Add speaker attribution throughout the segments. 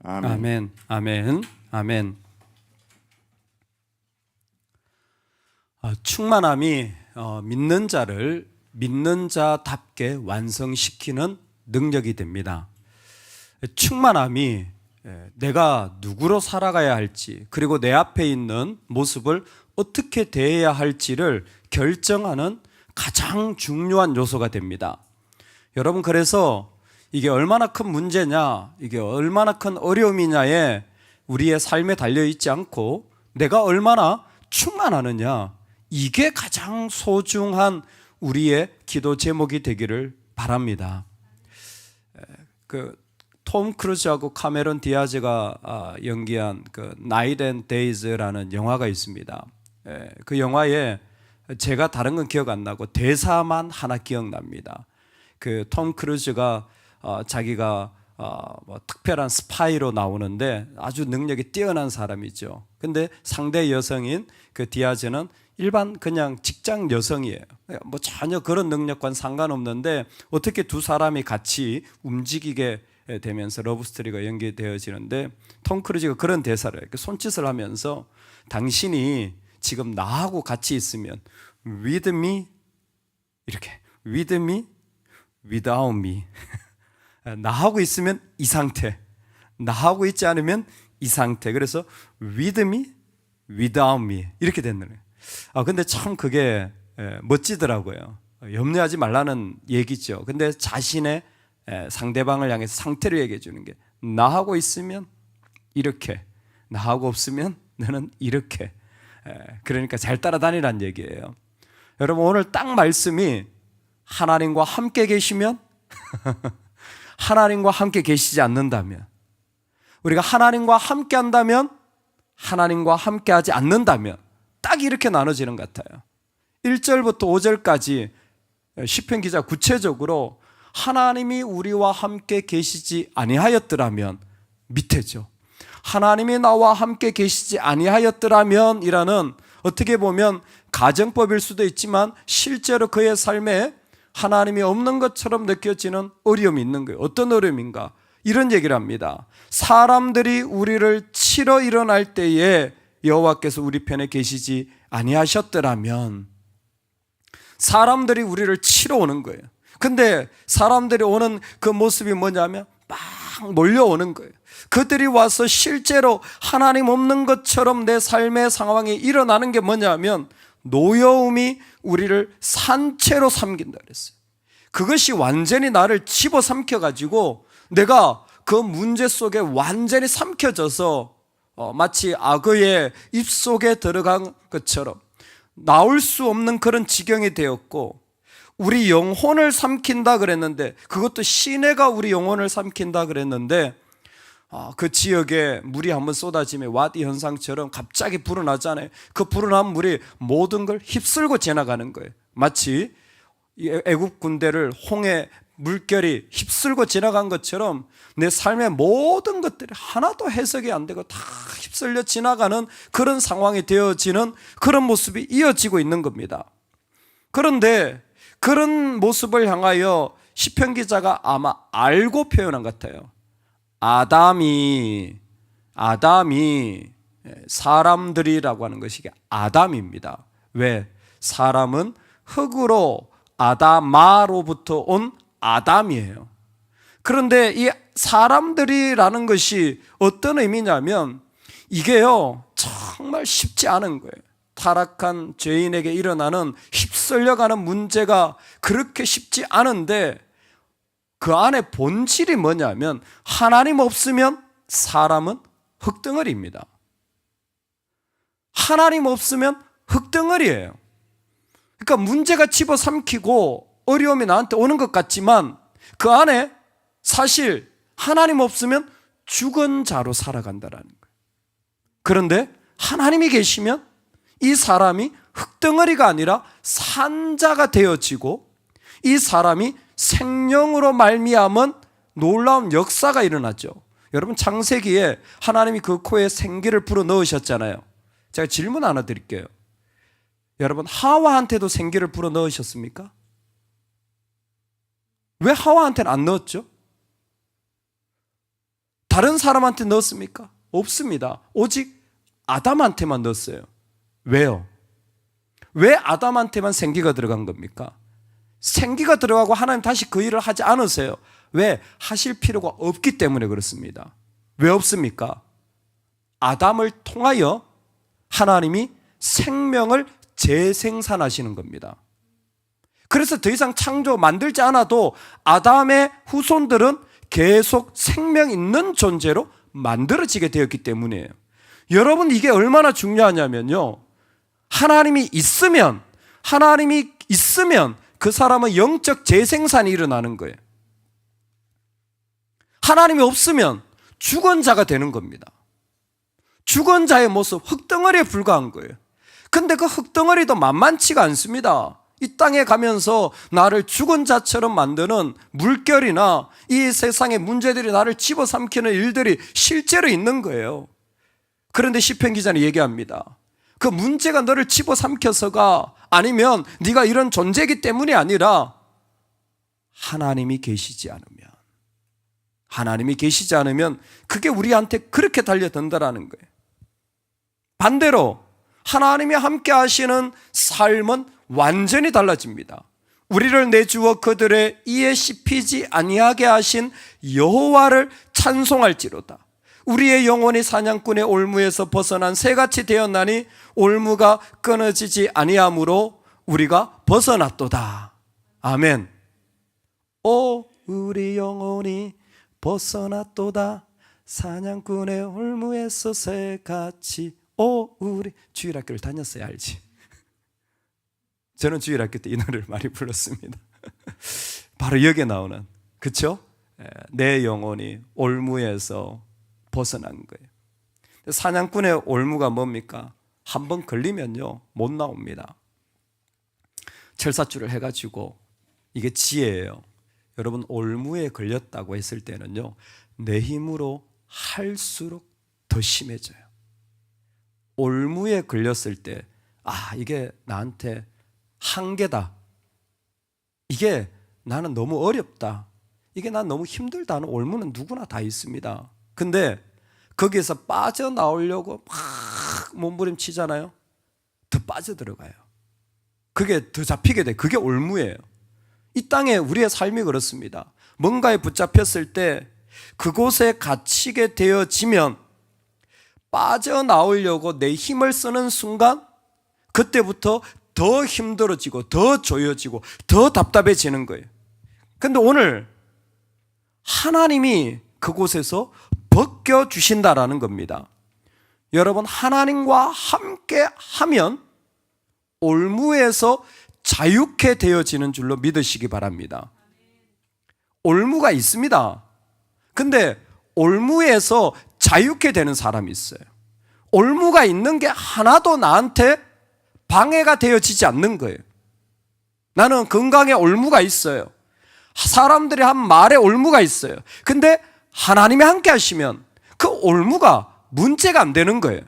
Speaker 1: 아멘.
Speaker 2: 아멘, 아멘, 아멘. 충만함이 믿는 자를 믿는 자답게 완성시키는 능력이 됩니다. 충만함이 내가 누구로 살아가야 할지, 그리고 내 앞에 있는 모습을 어떻게 대해야 할지를 결정하는 가장 중요한 요소가 됩니다. 여러분, 그래서 이게 얼마나 큰 문제냐, 이게 얼마나 큰 어려움이냐에 우리의 삶에 달려있지 않고 내가 얼마나 충만하느냐, 이게 가장 소중한 우리의 기도 제목이 되기를 바랍니다. 톰 크루즈하고 카메론 디아즈가 연기한 나이트 앤 데이즈라는 영화가 있습니다. 그 영화에 제가 다른 건 기억 안 나고 대사만 하나 기억납니다. 톰 크루즈가 자기가 특별한 스파이로 나오는데 아주 능력이 뛰어난 사람이죠. 근데 상대 여성인 디아즈는 일반 그냥 직장 여성이에요. 전혀 그런 능력과는 상관없는데 어떻게 두 사람이 같이 움직이게 되면서 러브스토리가 연기되어지는데, 톰 크루즈가 그런 대사를 해요. 손짓을 하면서 당신이 지금 나하고 같이 있으면 with me, 이렇게 with me, without me. 나하고 있으면 이 상태, 나하고 있지 않으면 이 상태. 그래서 with me, without me 이렇게 되는 거예요. 근데 참 그게 멋지더라고요. 염려하지 말라는 얘기죠. 근데 자신의 상대방을 향해서 상태를 얘기해 주는 게, 나하고 있으면 이렇게, 나하고 없으면 너는 이렇게. 그러니까 잘 따라다니란 얘기예요. 여러분, 오늘 딱 말씀이 하나님과 함께 계시면 하나님과 함께 계시지 않는다면, 우리가 하나님과 함께 한다면, 하나님과 함께 하지 않는다면, 딱 이렇게 나눠지는 것 같아요. 1절부터 5절까지 시편 기자 구체적으로 하나님이 우리와 함께 계시지 아니하였더라면, 밑에죠. 하나님이 나와 함께 계시지 아니하였더라면 이라는, 어떻게 보면 가정법일 수도 있지만 실제로 그의 삶에 하나님이 없는 것처럼 느껴지는 어려움이 있는 거예요. 어떤 어려움인가? 이런 얘기를 합니다. 사람들이 우리를 치러 일어날 때에 여호와께서 우리 편에 계시지 아니하셨더라면, 사람들이 우리를 치러 오는 거예요. 근데 사람들이 오는 그 모습이 뭐냐면 막 몰려오는 거예요. 그들이 와서 실제로 하나님 없는 것처럼 내 삶의 상황이 일어나는 게 뭐냐면, 노여움이 우리를 산채로 삼킨다 그랬어요. 그것이 완전히 나를 집어삼켜가지고 내가 그 문제 속에 완전히 삼켜져서 마치 악어의 입속에 들어간 것처럼 나올 수 없는 그런 지경이 되었고, 우리 영혼을 삼킨다 그랬는데, 그것도 시내가 우리 영혼을 삼킨다 그랬는데, 그 지역에 물이 한번 쏟아지면 와디 현상처럼 갑자기 불어나잖아요. 그 불어난 물이 모든 걸 휩쓸고 지나가는 거예요. 마치 애국 군대를 홍해 물결이 휩쓸고 지나간 것처럼 내 삶의 모든 것들이 하나도 해석이 안 되고 다 휩쓸려 지나가는 그런 상황이 되어지는 그런 모습이 이어지고 있는 겁니다. 그런데 그런 모습을 향하여 시편 기자가 아마 알고 표현한 것 같아요. 아담이 사람들이라고 하는 것이 아담입니다. 왜? 사람은 흙으로 아다마로부터 온 아담이에요. 그런데 이 사람들이라는 것이 어떤 의미냐면, 이게요 정말 쉽지 않은 거예요. 타락한 죄인에게 일어나는 휩쓸려가는 문제가 그렇게 쉽지 않은데, 그 안에 본질이 뭐냐면, 하나님 없으면 사람은 흙덩어리입니다. 하나님 없으면 흙덩어리예요. 그러니까 문제가 집어삼키고 어려움이 나한테 오는 것 같지만, 그 안에 사실 하나님 없으면 죽은 자로 살아간다라는 거예요. 그런데 하나님이 계시면 이 사람이 흙덩어리가 아니라 산자가 되어지고, 이 사람이 생명으로 말미암은 놀라운 역사가 일어나죠. 여러분, 창세기에 하나님이 그 코에 생기를 불어 넣으셨잖아요. 제가 질문 하나 드릴게요. 여러분, 하와한테도 생기를 불어 넣으셨습니까? 왜 하와한테는 안 넣었죠? 다른 사람한테 넣었습니까? 없습니다. 오직 아담한테만 넣었어요. 왜요? 왜 아담한테만 생기가 들어간 겁니까? 생기가 들어가고 하나님 다시 그 일을 하지 않으세요. 왜? 하실 필요가 없기 때문에 그렇습니다. 왜 없습니까? 아담을 통하여 하나님이 생명을 재생산하시는 겁니다. 그래서 더 이상 창조 만들지 않아도 아담의 후손들은 계속 생명 있는 존재로 만들어지게 되었기 때문이에요. 여러분, 이게 얼마나 중요하냐면요, 하나님이 있으면 그 사람은 영적 재생산이 일어나는 거예요. 하나님이 없으면 죽은 자가 되는 겁니다. 죽은 자의 모습, 흙덩어리에 불과한 거예요. 근데 그 흙덩어리도 만만치가 않습니다. 이 땅에 가면서 나를 죽은 자처럼 만드는 물결이나 이 세상의 문제들이 나를 집어삼키는 일들이 실제로 있는 거예요. 그런데 시편 기자는 얘기합니다. 그 문제가 너를 집어삼켜서가 아니면 네가 이런 존재이기 때문이 아니라 하나님이 계시지 않으면 그게 우리한테 그렇게 달려든다라는 거예요. 반대로 하나님이 함께 하시는 삶은 완전히 달라집니다. 우리를 내주어 그들의 이에 씹히지 아니하게 하신 여호와를 찬송할지로다. 우리의 영혼이 사냥꾼의 올무에서 벗어난 새같이 되었나니 올무가 끊어지지 아니하므로 우리가 벗어났도다. 아멘. 오 우리 영혼이 벗어났도다. 사냥꾼의 올무에서 새같이. 오 우리 주일학교를 다녔어야 알지. 저는 주일학교 때 이 노래를 많이 불렀습니다. 바로 여기에 나오는, 그렇죠? 내 영혼이 올무에서 벗어난 거예요. 사냥꾼의 올무가 뭡니까? 한번 걸리면요 못 나옵니다. 철사줄을 해가지고, 이게 지혜예요. 여러분, 올무에 걸렸다고 했을 때는요 내 힘으로 할수록 더 심해져요. 올무에 걸렸을 때 이게 나한테 한계다, 이게 나는 너무 어렵다, 이게 난 너무 힘들다 하는 올무는 누구나 다 있습니다. 근데 거기에서 빠져나오려고 막 몸부림치잖아요. 더 빠져들어가요. 그게 더 잡히게 돼. 그게 올무예요. 이 땅에 우리의 삶이 그렇습니다. 뭔가에 붙잡혔을 때 그곳에 갇히게 되어지면 빠져나오려고 내 힘을 쓰는 순간 그때부터 더 힘들어지고 더 조여지고 더 답답해지는 거예요. 근데 오늘 하나님이 그곳에서 벗겨주신다라는 겁니다. 여러분, 하나님과 함께 하면 올무에서 자유케 되어지는 줄로 믿으시기 바랍니다. 올무가 있습니다. 근데 올무에서 자유케 되는 사람이 있어요. 올무가 있는 게 하나도 나한테 방해가 되어지지 않는 거예요. 나는 건강에 올무가 있어요. 사람들이 한 말에 올무가 있어요. 근데 하나님이 함께 하시면 그 올무가 문제가 안 되는 거예요.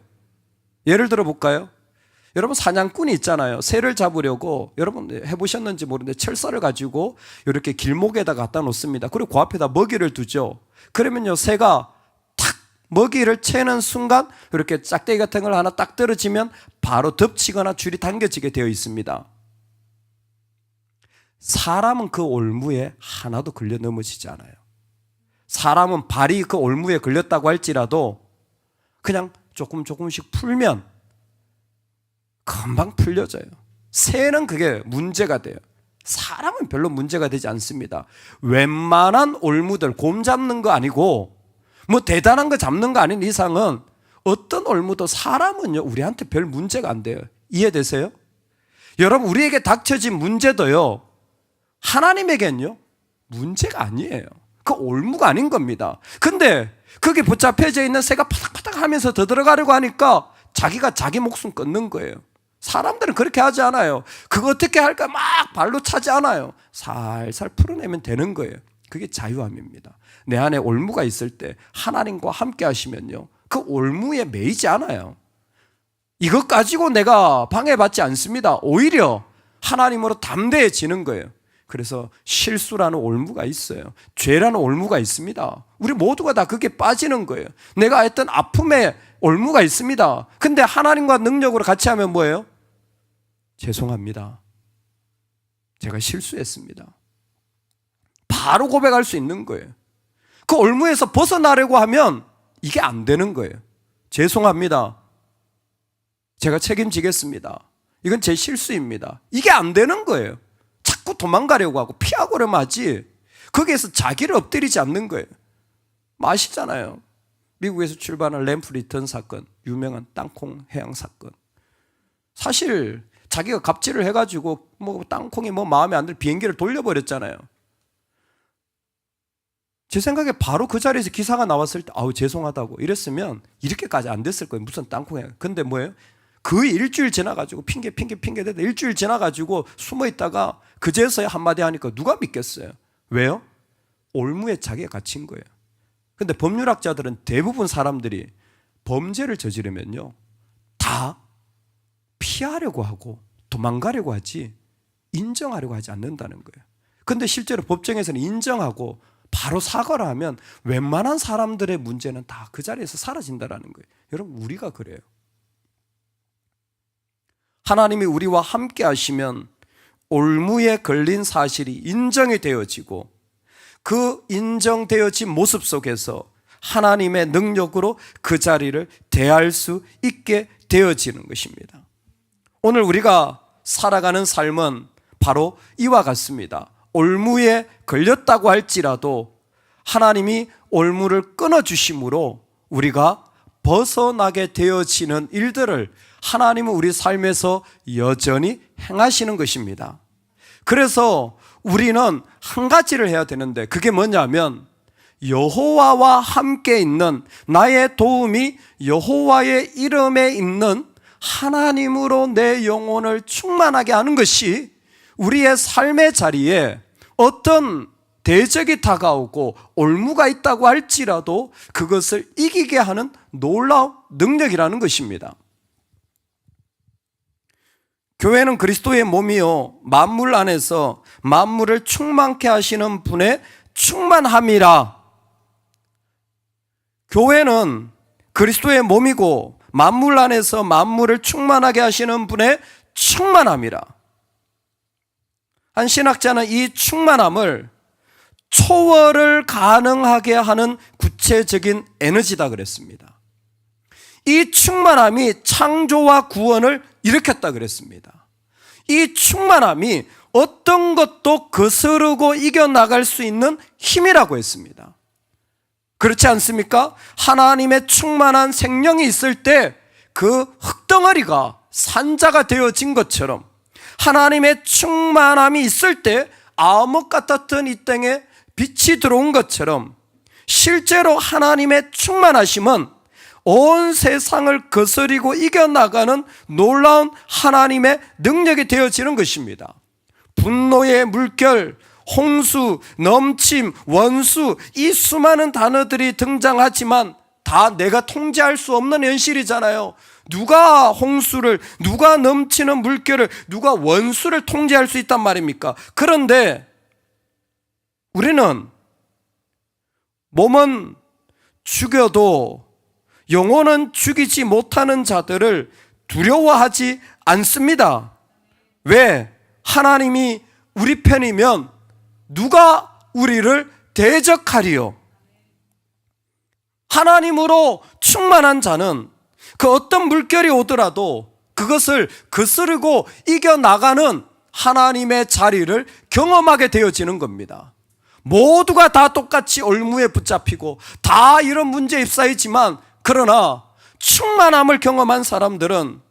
Speaker 2: 예를 들어 볼까요? 여러분, 사냥꾼이 있잖아요. 새를 잡으려고, 여러분 해보셨는지 모르는데 철사를 가지고 이렇게 길목에다 갖다 놓습니다. 그리고 그 앞에다 먹이를 두죠. 그러면요 새가 탁 먹이를 채는 순간 이렇게 짝대기 같은 걸 하나 딱 떨어지면 바로 덮치거나 줄이 당겨지게 되어 있습니다. 사람은 그 올무에 하나도 걸려 넘어지지 않아요. 사람은 발이 그 올무에 걸렸다고 할지라도 그냥 조금씩 풀면 금방 풀려져요. 새는 그게 문제가 돼요. 사람은 별로 문제가 되지 않습니다. 웬만한 올무들, 곰 잡는 거 아니고 뭐 대단한 거 잡는 거 아닌 이상은 어떤 올무도 사람은요 우리한테 별 문제가 안 돼요. 이해되세요? 여러분, 우리에게 닥쳐진 문제도요 하나님에겐요 문제가 아니에요. 그 올무가 아닌 겁니다. 근데 거기 붙잡혀져 있는 새가 파닥파닥 하면서 더 들어가려고 하니까 자기가 자기 목숨 끊는 거예요. 사람들은 그렇게 하지 않아요. 그거 어떻게 할까 막 발로 차지 않아요. 살살 풀어내면 되는 거예요. 그게 자유함입니다. 내 안에 올무가 있을 때 하나님과 함께 하시면요 그 올무에 매이지 않아요. 이것 가지고 내가 방해받지 않습니다. 오히려 하나님으로 담대해지는 거예요. 그래서 실수라는 올무가 있어요. 죄라는 올무가 있습니다. 우리 모두가 다 그게 빠지는 거예요. 내가 했던 아픔에 올무가 있습니다. 근데 하나님과 능력으로 같이 하면 뭐예요? 죄송합니다. 제가 실수했습니다. 바로 고백할 수 있는 거예요. 그 올무에서 벗어나려고 하면 이게 안 되는 거예요. 죄송합니다. 제가 책임지겠습니다. 이건 제 실수입니다. 이게 안 되는 거예요. 자꾸 도망가려고 하고 피하고려면 하지 거기에서 자기를 엎드리지 않는 거예요. 아시잖아요. 미국에서 출발한 램프 리턴 사건, 유명한 땅콩 해양 사건. 사실 자기가 갑질을 해가지고 땅콩이 마음에 안 들어 비행기를 돌려버렸잖아요. 제 생각에 바로 그 자리에서 기사가 나왔을 때 아우 죄송하다고 이랬으면 이렇게까지 안 됐을 거예요. 무슨 땅콩이야. 근데 뭐예요? 거의 일주일 지나가지고 핑계 대다 일주일 지나가지고 숨어있다가 그제서야 한마디 하니까 누가 믿겠어요? 왜요? 올무에 자기가 갇힌 거예요. 근데 법률학자들은 대부분 사람들이 범죄를 저지르면요 다 피하려고 하고 도망가려고 하지 인정하려고 하지 않는다는 거예요. 근데 실제로 법정에서는 인정하고 바로 사과를 하면 웬만한 사람들의 문제는 다 그 자리에서 사라진다는 거예요. 여러분 우리가 그래요. 하나님이 우리와 함께 하시면 올무에 걸린 사실이 인정이 되어지고 그 인정되어진 모습 속에서 하나님의 능력으로 그 자리를 대할 수 있게 되어지는 것입니다. 오늘 우리가 살아가는 삶은 바로 이와 같습니다. 올무에 걸렸다고 할지라도 하나님이 올무를 끊어주심으로 우리가 벗어나게 되어지는 일들을 하나님은 우리 삶에서 여전히 행하시는 것입니다. 그래서 우리는 한 가지를 해야 되는데 그게 뭐냐면 여호와와 함께 있는 나의 도움이 여호와의 이름에 있는 하나님으로 내 영혼을 충만하게 하는 것이 우리의 삶의 자리에 어떤 대적이 다가오고 올무가 있다고 할지라도 그것을 이기게 하는 놀라운 능력이라는 것입니다. 교회는 그리스도의 몸이요 만물 안에서 만물을 충만케 하시는 분의 충만함이라. 교회는 그리스도의 몸이고 만물 안에서 만물을 충만하게 하시는 분의 충만함이라. 한 신학자는 이 충만함을 초월을 가능하게 하는 구체적인 에너지다 그랬습니다. 이 충만함이 창조와 구원을 일으켰다 그랬습니다. 이 충만함이 어떤 것도 거스르고 이겨나갈 수 있는 힘이라고 했습니다. 그렇지 않습니까? 하나님의 충만한 생명이 있을 때 그 흙덩어리가 산자가 되어진 것처럼 하나님의 충만함이 있을 때 암흑 같았던 이 땅에 빛이 들어온 것처럼 실제로 하나님의 충만하심은 온 세상을 거스리고 이겨나가는 놀라운 하나님의 능력이 되어지는 것입니다. 분노의 물결, 홍수, 넘침, 원수, 이 수많은 단어들이 등장하지만 다 내가 통제할 수 없는 현실이잖아요. 누가 홍수를, 누가 넘치는 물결을, 누가 원수를 통제할 수 있단 말입니까? 그런데 우리는 몸은 죽여도 영혼은 죽이지 못하는 자들을 두려워하지 않습니다. 왜? 하나님이 우리 편이면 누가 우리를 대적하리요? 하나님으로 충만한 자는 그 어떤 물결이 오더라도 그것을 거스르고 이겨나가는 하나님의 자리를 경험하게 되어지는 겁니다. 모두가 다 똑같이 올무에 붙잡히고 다 이런 문제에 휩싸이지만 그러나 충만함을 경험한 사람들은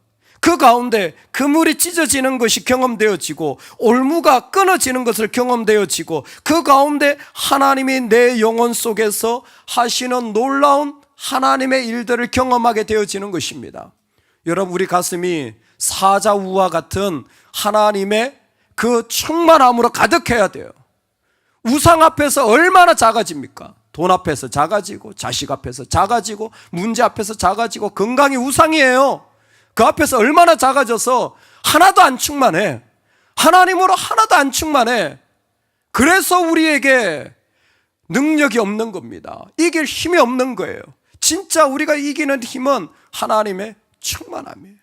Speaker 2: 그 가운데 그물이 찢어지는 것이 경험되어지고 올무가 끊어지는 것을 경험되어지고 그 가운데 하나님이 내 영혼 속에서 하시는 놀라운 하나님의 일들을 경험하게 되어지는 것입니다. 여러분 우리 가슴이 사자우와 같은 하나님의 그 충만함으로 가득해야 돼요. 우상 앞에서 얼마나 작아집니까? 돈 앞에서 작아지고 자식 앞에서 작아지고 문제 앞에서 작아지고 건강이 우상이에요. 그 앞에서 얼마나 작아져서 하나도 안 충만해. 하나님으로 하나도 안 충만해. 그래서 우리에게 능력이 없는 겁니다. 이길 힘이 없는 거예요. 진짜 우리가 이기는 힘은 하나님의 충만함이에요.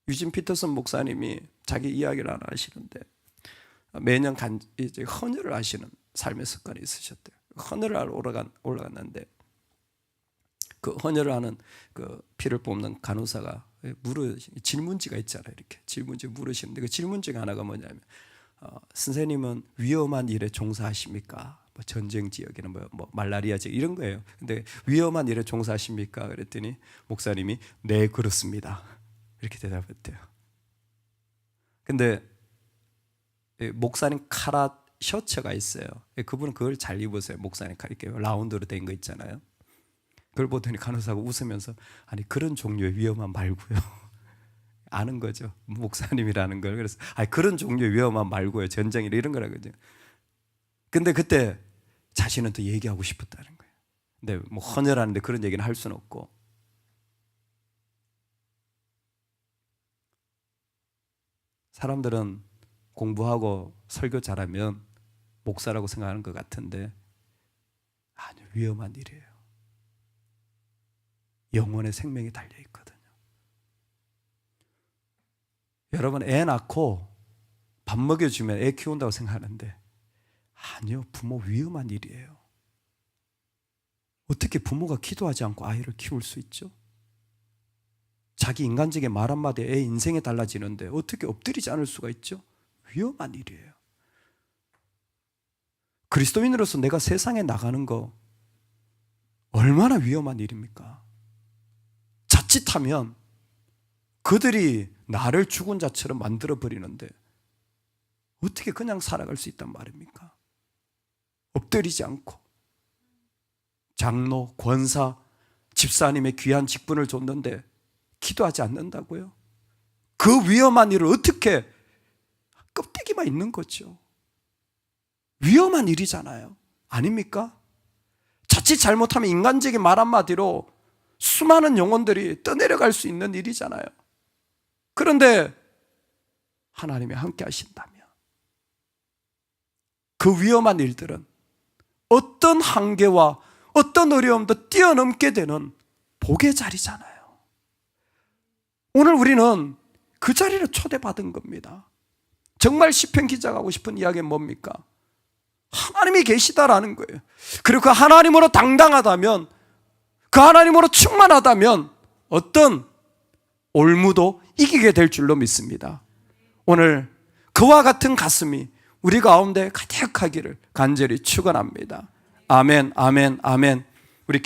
Speaker 2: 유진 피터슨 목사님이 자기 이야기를 하나 하시는데, 매년 이제 헌혈을 하시는 삶의 습관이 있으셨대요. 헌혈을 하러 올라갔는데, 그 헌혈을 하는 그 피를 뽑는 간호사가 질문지가 있잖아요. 이렇게 질문지 물으시는데, 그 질문 중에 하나가 뭐냐면, 선생님은 위험한 일에 종사하십니까? 뭐 전쟁 지역이나 뭐 말라리아 지역 이런 거예요. 근데 위험한 일에 종사하십니까? 그랬더니 목사님이 네, 그렇습니다. 이렇게 대답했대요. 근데 목사님 카라 셔츠가 있어요. 그분은 그걸 잘 입으세요. 목사님 카라 이렇게 라운드로 된 거 있잖아요. 그걸 보더니 간호사가 웃으면서, 아니 그런 종류의 위험한 말고요. 아는 거죠, 목사님이라는 걸. 그래서 아니 그런 종류의 위험한 말고요, 전쟁이나 이런 거라거든요. 근데 그때 자신은 더 얘기하고 싶었다는 거예요. 근데 뭐 헌혈하는데 그런 얘기는 할 수는 없고, 사람들은 공부하고 설교 잘하면 목사라고 생각하는 것 같은데 아니요, 위험한 일이에요. 영혼의 생명이 달려있거든요. 여러분, 애 낳고 밥 먹여주면 애 키운다고 생각하는데 아니요, 부모 위험한 일이에요. 어떻게 부모가 기도하지 않고 아이를 키울 수 있죠? 자기 인간적인 말 한마디에 애 인생이 달라지는데 어떻게 엎드리지 않을 수가 있죠? 위험한 일이에요. 그리스도인으로서 내가 세상에 나가는 거 얼마나 위험한 일입니까? 자칫하면 그들이 나를 죽은 자처럼 만들어버리는데 어떻게 그냥 살아갈 수 있단 말입니까? 엎드리지 않고 장로, 권사, 집사님의 귀한 직분을 줬는데 기도하지 않는다고요? 그 위험한 일을 어떻게, 껍데기만 있는 거죠. 위험한 일이잖아요. 아닙니까? 자칫 잘못하면 인간적인 말 한마디로 수많은 영혼들이 떠내려갈 수 있는 일이잖아요. 그런데 하나님이 함께 하신다면 그 위험한 일들은 어떤 한계와 어떤 어려움도 뛰어넘게 되는 복의 자리잖아요. 오늘 우리는 그 자리를 초대받은 겁니다. 정말 시편 기자가 하고 싶은 이야기는 뭡니까? 하나님이 계시다라는 거예요. 그리고 그 하나님으로 당당하다면, 그 하나님으로 충만하다면 어떤 올무도 이기게 될 줄로 믿습니다. 오늘 그와 같은 가슴이 우리 가운데 가득하기를 간절히 축원합니다. 아멘, 아멘, 아멘.